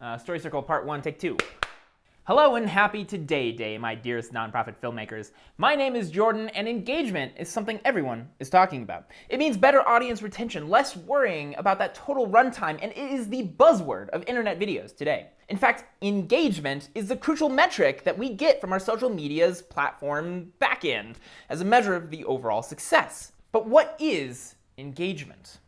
Storycircle Part 1, Take 2. Hello and happy Today Day, my dearest nonprofit filmmakers. My name is Jordan, and engagement is something everyone is talking about. It means better audience retention, less worrying about that total runtime, and it is the buzzword of internet videos today. In fact, engagement is the crucial metric that we get from our social media's platform backend as a measure of the overall success. But what is engagement?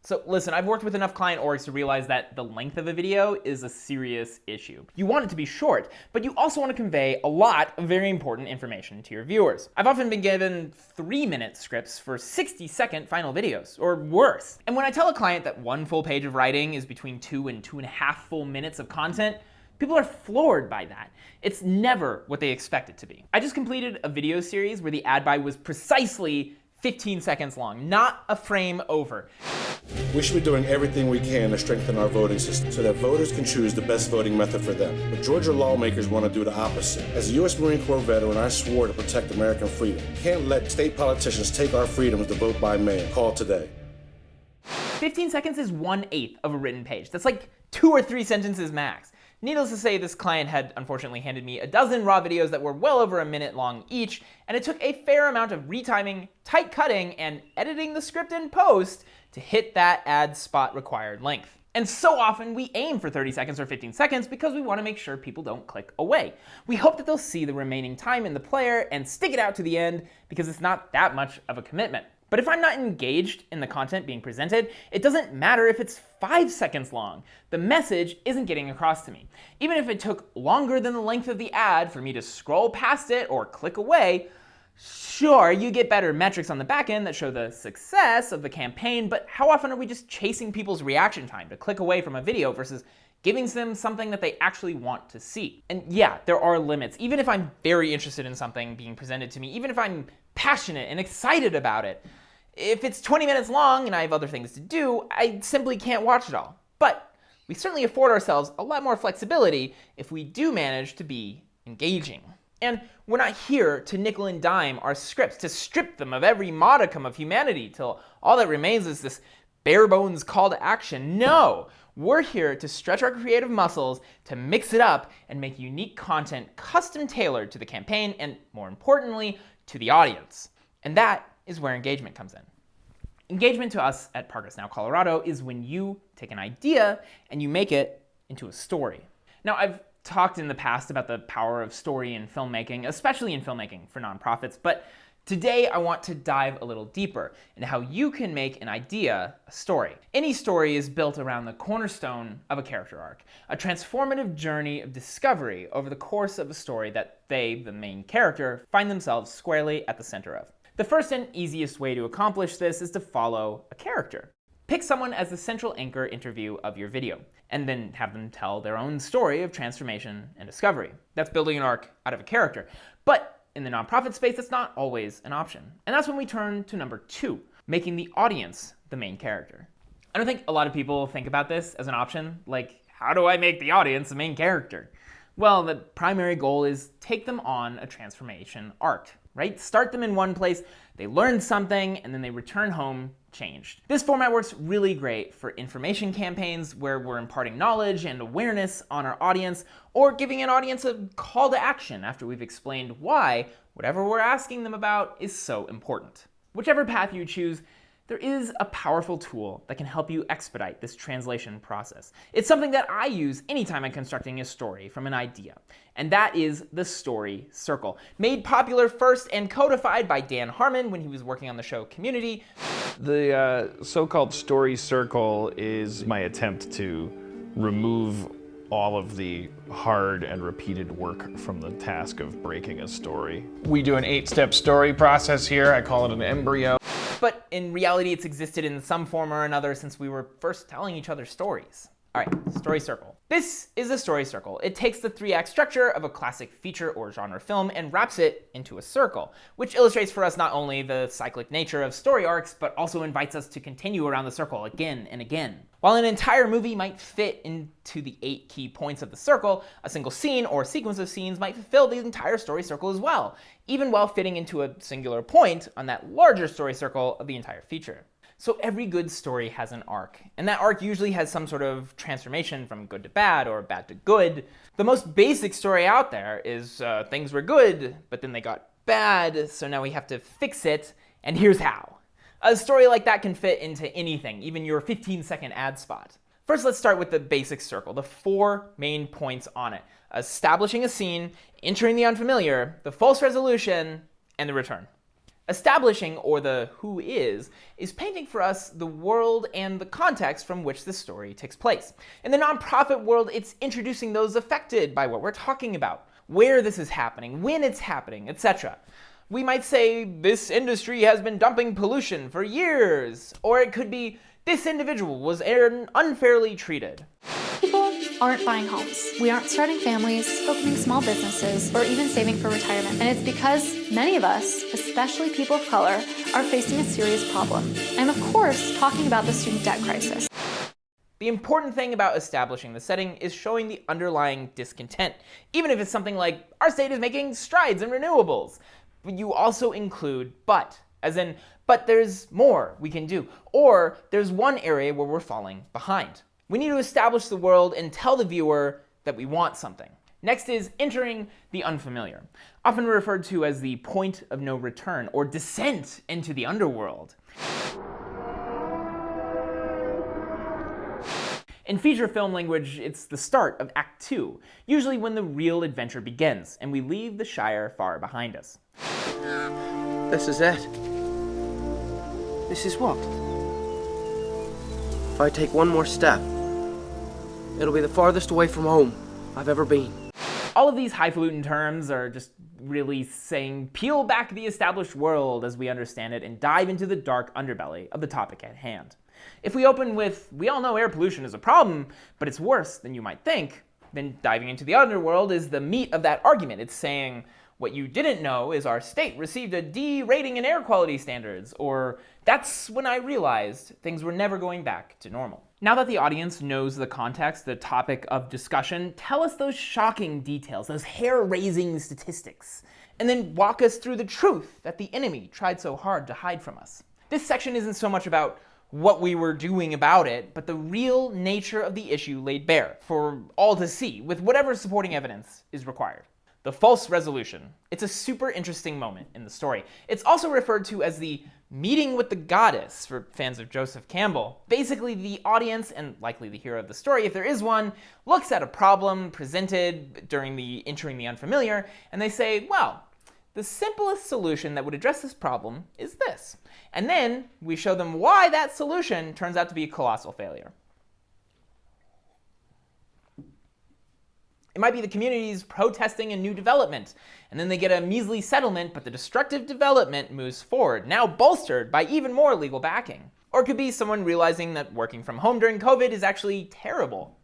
So listen, I've worked with enough client orgs to realize that the length of a video is a serious issue. You want it to be short, but you also want to convey a lot of very important information to your viewers. I've often been given 3-minute scripts for 60-second final videos, or worse. And when I tell a client that one full page of writing is between 2 and 2.5 full minutes of content, people are floored by that. It's never what they expect it to be. I just completed a video series where the ad buy was precisely 15 seconds long, not a frame over. We should be doing everything we can to strengthen our voting system so that voters can choose the best voting method for them. But Georgia lawmakers want to do the opposite. As a U.S. Marine Corps veteran, I swore to protect American freedom. Can't let state politicians take our freedoms to vote by mail. Call today. 15 seconds is 1/8 of a written page. That's like 2 or 3 sentences max. Needless to say, this client had unfortunately handed me a dozen raw videos that were well over a minute long each, and it took a fair amount of retiming, tight cutting, and editing the script in post to hit that ad spot required length. And so often we aim for 30 seconds or 15 seconds because we want to make sure people don't click away. We hope that they'll see the remaining time in the player and stick it out to the end because it's not that much of a commitment. But if I'm not engaged in the content being presented, it doesn't matter if it's 5 seconds long. The message isn't getting across to me. Even if it took longer than the length of the ad for me to scroll past it or click away, sure, you get better metrics on the back end that show the success of the campaign, but how often are we just chasing people's reaction time to click away from a video versus giving them something that they actually want to see? And yeah, there are limits. Even if I'm very interested in something being presented to me, even if I'm passionate and excited about it, if it's 20 minutes long and I have other things to do, I simply can't watch it all. But we certainly afford ourselves a lot more flexibility if we do manage to be engaging. And we're not here to nickel and dime our scripts, to strip them of every modicum of humanity till all that remains is this bare bones call to action. No, we're here to stretch our creative muscles, to mix it up and make unique content custom tailored to the campaign and, more importantly, to the audience. And that is where engagement comes in. Engagement to us at Progress Now Colorado is when you take an idea and you make it into a story. Now, I've talked in the past about the power of story in filmmaking, especially in filmmaking for nonprofits, but today I want to dive a little deeper into how you can make an idea a story. Any story is built around the cornerstone of a character arc, a transformative journey of discovery over the course of a story that they, the main character, find themselves squarely at the center of. The first and easiest way to accomplish this is to follow a character. Pick someone as the central anchor interview of your video, and then have them tell their own story of transformation and discovery. That's building an arc out of a character. But in the nonprofit space, that's not always an option. And that's when we turn to number 2, making the audience the main character. I don't think a lot of people think about this as an option, like, how do I make the audience the main character? Well, the primary goal is take them on a transformation arc, right? Start them in one place, they learn something, and then they return home changed. This format works really great for information campaigns where we're imparting knowledge and awareness on our audience, or giving an audience a call to action after we've explained why whatever we're asking them about is so important. Whichever path you choose, there is a powerful tool that can help you expedite this translation process. It's something that I use anytime I'm constructing a story from an idea, and that is the Storycircle. Made popular first and codified by Dan Harmon when he was working on the show Community. The so-called Storycircle is my attempt to remove all of the hard and repeated work from the task of breaking a story. We do an 8-step story process here. I call it an embryo. But in reality, it's existed in some form or another since we were first telling each other stories. All right, Storycircle. This is a Storycircle. It takes the 3-act structure of a classic feature or genre film and wraps it into a circle, which illustrates for us not only the cyclic nature of story arcs, but also invites us to continue around the circle again and again. While an entire movie might fit into the 8 key points of the circle, a single scene or sequence of scenes might fulfill the entire story circle as well, even while fitting into a singular point on that larger story circle of the entire feature. So every good story has an arc, and that arc usually has some sort of transformation from good to bad or bad to good. The most basic story out there is things were good, but then they got bad, so now we have to fix it, and here's how. A story like that can fit into anything, even your 15-second ad spot. First, let's start with the basic circle, the 4 main points on it: establishing a scene, entering the unfamiliar, the false resolution, and the return. Establishing, or the who is painting for us the world and the context from which the story takes place. In the nonprofit world, it's introducing those affected by what we're talking about, where this is happening, when it's happening, etc. We might say, this industry has been dumping pollution for years, or it could be, this individual was unfairly treated. People aren't buying homes. We aren't starting families, opening small businesses, or even saving for retirement. And it's because many of us, especially people of color, are facing a serious problem. I'm of course talking about the student debt crisis. The important thing about establishing the setting is showing the underlying discontent, even if it's something like, our state is making strides in renewables. But you also include but, as in, but there's more we can do, or there's one area where we're falling behind. We need to establish the world and tell the viewer that we want something. Next is entering the unfamiliar, often referred to as the point of no return or descent into the underworld. In feature film language, it's the start of Act 2, usually when the real adventure begins and we leave the Shire far behind us. This is it. This is what? If I take one more step, it'll be the farthest away from home I've ever been. All of these highfalutin terms are just really saying peel back the established world as we understand it and dive into the dark underbelly of the topic at hand. If we open with, we all know air pollution is a problem, but it's worse than you might think, then diving into the underworld is the meat of that argument. It's saying, what you didn't know is our state received a D rating in air quality standards, or that's when I realized things were never going back to normal. Now that the audience knows the context, the topic of discussion, tell us those shocking details, those hair-raising statistics, and then walk us through the truth that the enemy tried so hard to hide from us. This section isn't so much about what we were doing about it, but the real nature of the issue laid bare for all to see, with whatever supporting evidence is required. The false resolution. It's a super interesting moment in the story. It's also referred to as the meeting with the goddess for fans of Joseph Campbell. Basically, the audience, and likely the hero of the story if there is one, looks at a problem presented during the entering the unfamiliar, and they say, well, the simplest solution that would address this problem is this. And then we show them why that solution turns out to be a colossal failure. It might be the community's protesting a new development, and then they get a measly settlement, but the destructive development moves forward, now bolstered by even more legal backing. Or it could be someone realizing that working from home during COVID is actually terrible,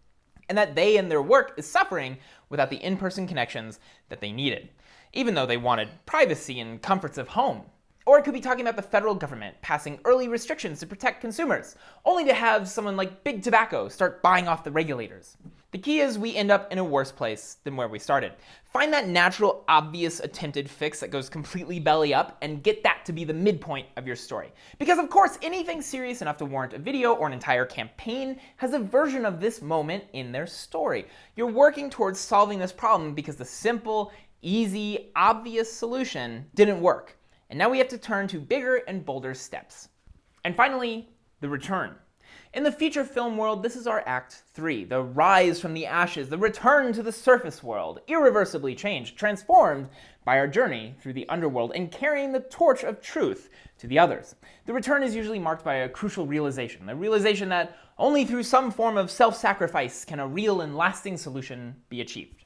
and that they and their work is suffering without the in-person connections that they needed, even though they wanted privacy and comforts of home. Or it could be talking about the federal government passing early restrictions to protect consumers, only to have someone like Big Tobacco start buying off the regulators. The key is we end up in a worse place than where we started. Find that natural, obvious attempted fix that goes completely belly up and get that to be the midpoint of your story. Because of course, anything serious enough to warrant a video or an entire campaign has a version of this moment in their story. You're working towards solving this problem because the simple, easy, obvious solution didn't work. And now we have to turn to bigger and bolder steps. And finally, the return. In the feature film world, this is our Act 3, the rise from the ashes, the return to the surface world, irreversibly changed, transformed by our journey through the underworld and carrying the torch of truth to the others. The return is usually marked by a crucial realization, the realization that only through some form of self-sacrifice can a real and lasting solution be achieved.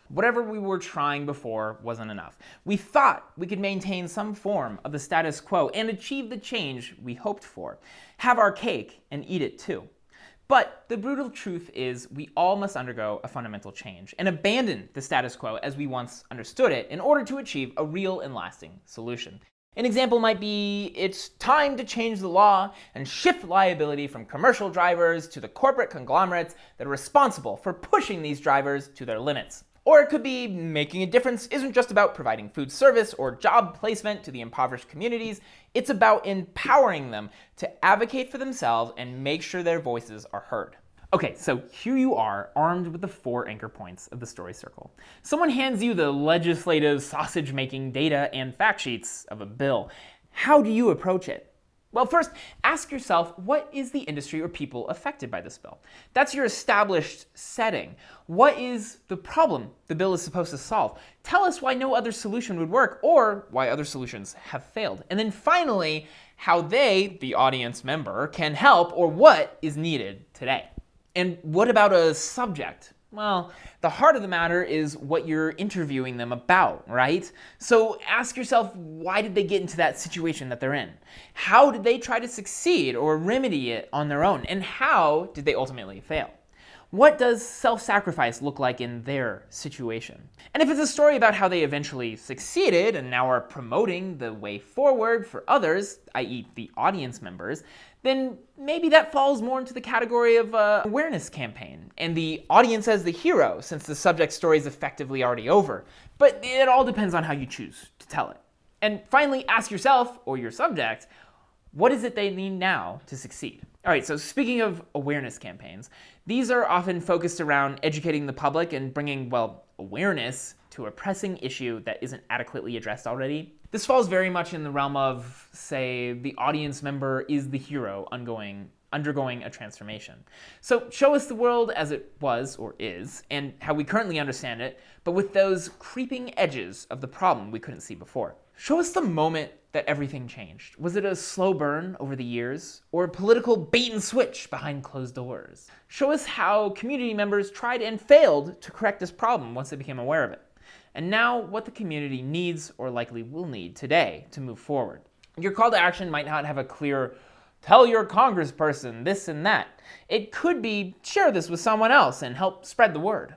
Whatever we were trying before wasn't enough. We thought we could maintain some form of the status quo and achieve the change we hoped for. Have our cake and eat it too. But the brutal truth is we all must undergo a fundamental change and abandon the status quo as we once understood it in order to achieve a real and lasting solution. An example might be, it's time to change the law and shift liability from commercial drivers to the corporate conglomerates that are responsible for pushing these drivers to their limits. Or it could be, making a difference isn't just about providing food service or job placement to the impoverished communities, it's about empowering them to advocate for themselves and make sure their voices are heard. Okay, so here you are, armed with the 4 anchor points of the story circle. Someone hands you the legislative sausage-making data and fact sheets of a bill. How do you approach it? Well, first, ask yourself, what is the industry or people affected by this bill? That's your established setting. What is the problem the bill is supposed to solve? Tell us why no other solution would work, or why other solutions have failed. And then finally, how they, the audience member, can help, or what is needed today. And what about a subject? Well, the heart of the matter is what you're interviewing them about, right? So ask yourself, why did they get into that situation that they're in? How did they try to succeed or remedy it on their own? And how did they ultimately fail? What does self-sacrifice look like in their situation? And if it's a story about how they eventually succeeded and now are promoting the way forward for others, i.e. the audience members, then maybe that falls more into the category of awareness campaign, and the audience as the hero, since the subject story is effectively already over. But it all depends on how you choose to tell it. And finally, ask yourself, or your subject, what is it they need now to succeed? All right, so speaking of awareness campaigns, these are often focused around educating the public and bringing, well, awareness to a pressing issue that isn't adequately addressed already. This falls very much in the realm of, say, the audience member is the hero undergoing a transformation. So show us the world as it was or is, and how we currently understand it, but with those creeping edges of the problem we couldn't see before. Show us the moment that everything changed. Was it a slow burn over the years, or a political bait and switch behind closed doors? Show us how community members tried and failed to correct this problem once they became aware of it. And now what the community needs, or likely will need today, to move forward. Your call to action might not have a clear, tell your congressperson this and that. It could be, share this with someone else and help spread the word.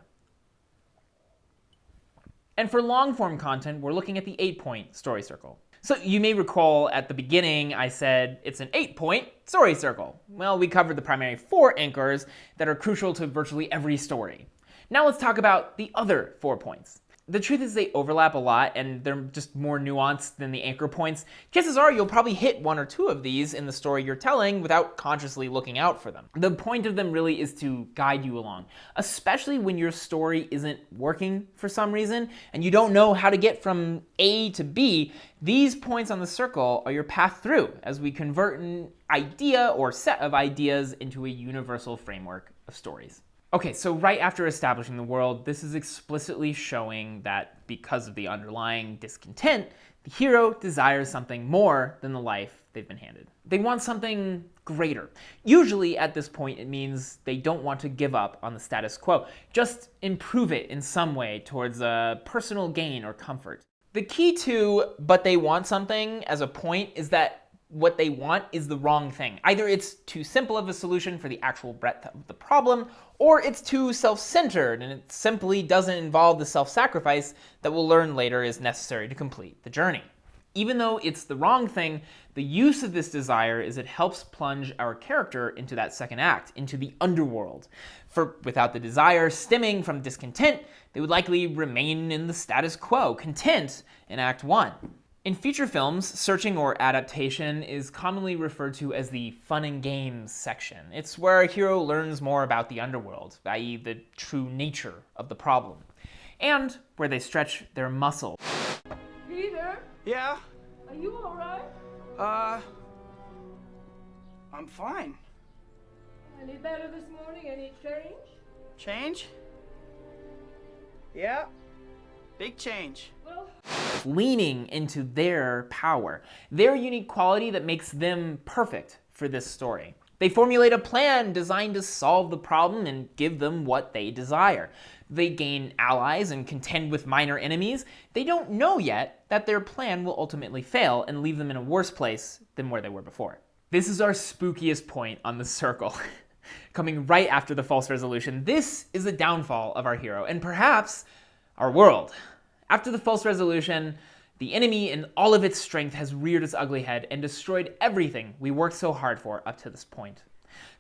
And for long-form content, we're looking at the 8-point story circle. So you may recall at the beginning I said it's an 8-point story circle. Well, we covered the primary 4 anchors that are crucial to virtually every story. Now let's talk about the other 4 points. The truth is they overlap a lot, and they're just more nuanced than the anchor points. Chances are you'll probably hit 1 or 2 of these in the story you're telling without consciously looking out for them. The point of them really is to guide you along, especially when your story isn't working for some reason and you don't know how to get from A to B. These points on the circle are your path through as we convert an idea or set of ideas into a universal framework of stories. Okay, so right after establishing the world, this is explicitly showing that because of the underlying discontent, the hero desires something more than the life they've been handed. They want something greater. Usually at this point, it means they don't want to give up on the status quo, just improve it in some way towards a personal gain or comfort. The key to but they want something as a point is that what they want is the wrong thing. Either it's too simple of a solution for the actual breadth of the problem, or it's too self-centered and it simply doesn't involve the self-sacrifice that we'll learn later is necessary to complete the journey. Even though it's the wrong thing, the use of this desire is it helps plunge our character into that second act, into the underworld. For without the desire stemming from discontent, they would likely remain in the status quo, content in Act 1. In feature films, searching or adaptation is commonly referred to as the fun and games section. It's where a hero learns more about the underworld, i.e. the true nature of the problem, and where they stretch their muscle. Peter, Yeah? are you all right? I'm fine. Any better this morning? Any change? Change? Yeah. Big change. Well, Leaning into their power, their unique quality that makes them perfect for this story. They formulate a plan designed to solve the problem and give them what they desire. They gain allies and contend with minor enemies. They don't know yet that their plan will ultimately fail and leave them in a worse place than where they were before. This is our spookiest point on the circle. Coming right after the false resolution, this is the downfall of our hero and perhaps our world. After the false resolution, The enemy in all of its strength has reared its ugly head and destroyed everything we worked so hard for up to this point.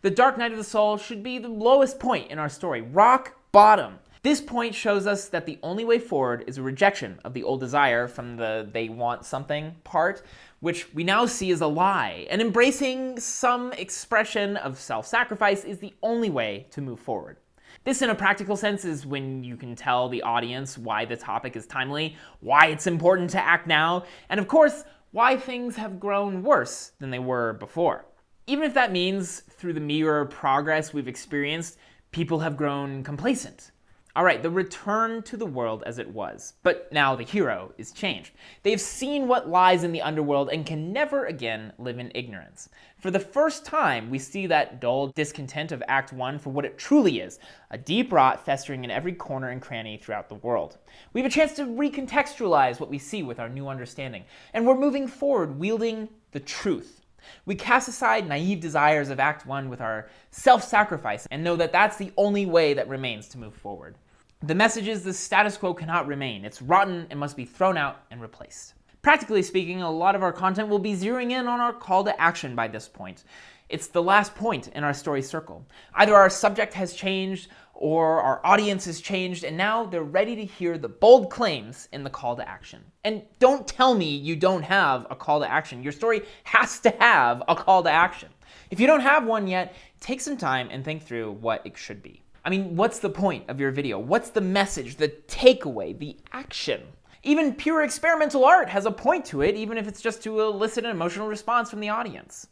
The dark night of the soul should be the lowest point in our story, rock bottom. This point shows us that the only way forward is a rejection of the old desire from the they want something part, which we now see as a lie, and embracing some expression of self-sacrifice is the only way to move forward. This, in a practical sense, is when you can tell the audience why the topic is timely, why it's important to act now, and of course, why things have grown worse than they were before. Even if that means, through the meager progress we've experienced, people have grown complacent. All right, the return to the world as it was, but now the hero is changed. They've seen what lies in the underworld and can never again live in ignorance. For the first time, we see that dull discontent of Act 1 for what it truly is, a deep rot festering in every corner and cranny throughout the world. We have a chance to recontextualize what we see with our new understanding, and we're moving forward wielding the truth. We cast aside naive desires of Act 1 with our self-sacrifice and know that that's the only way that remains to move forward. The message is the status quo cannot remain. It's rotten and must be thrown out and replaced. Practically speaking, a lot of our content will be zeroing in on our call to action by this point. It's the last point in our story circle. Either our subject has changed or our audience has changed, and now they're ready to hear the bold claims in the call to action. And don't tell me you don't have a call to action. Your story has to have a call to action. If you don't have one yet, take some time and think through what it should be. I mean, what's the point of your video? What's the message, the takeaway, the action? Even pure experimental art has a point to it, even if it's just to elicit an emotional response from the audience.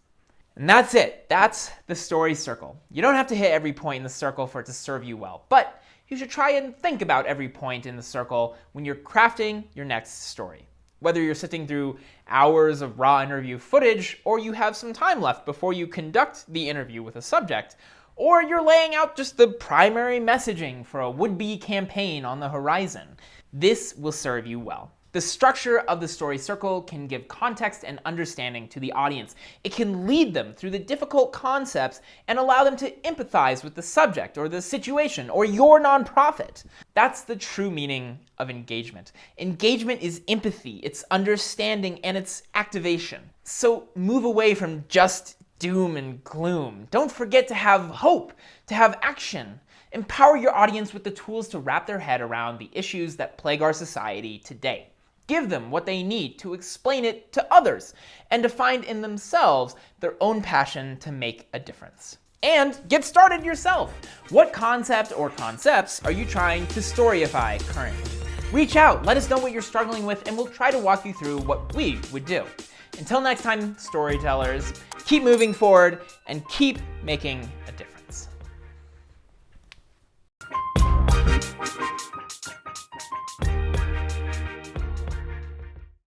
And that's it. That's the story circle. You don't have to hit every point in the circle for it to serve you well, but you should try and think about every point in the circle when you're crafting your next story. Whether you're sifting through hours of raw interview footage, or you have some time left before you conduct the interview with a subject, or you're laying out just the primary messaging for a would-be campaign on the horizon, this will serve you well. The structure of the story circle can give context and understanding to the audience. It can lead them through the difficult concepts and allow them to empathize with the subject or the situation or your nonprofit. That's the true meaning of engagement. Engagement is empathy, it's understanding, and it's activation. So move away from just doom and gloom. Don't forget to have hope, to have action. Empower your audience with the tools to wrap their head around the issues that plague our society today. Give them what they need to explain it to others and to find in themselves their own passion to make a difference. And get started yourself. What concept or concepts are you trying to storyify currently? Reach out, let us know what you're struggling with, and we'll try to walk you through what we would do. Until next time, storytellers, keep moving forward and keep making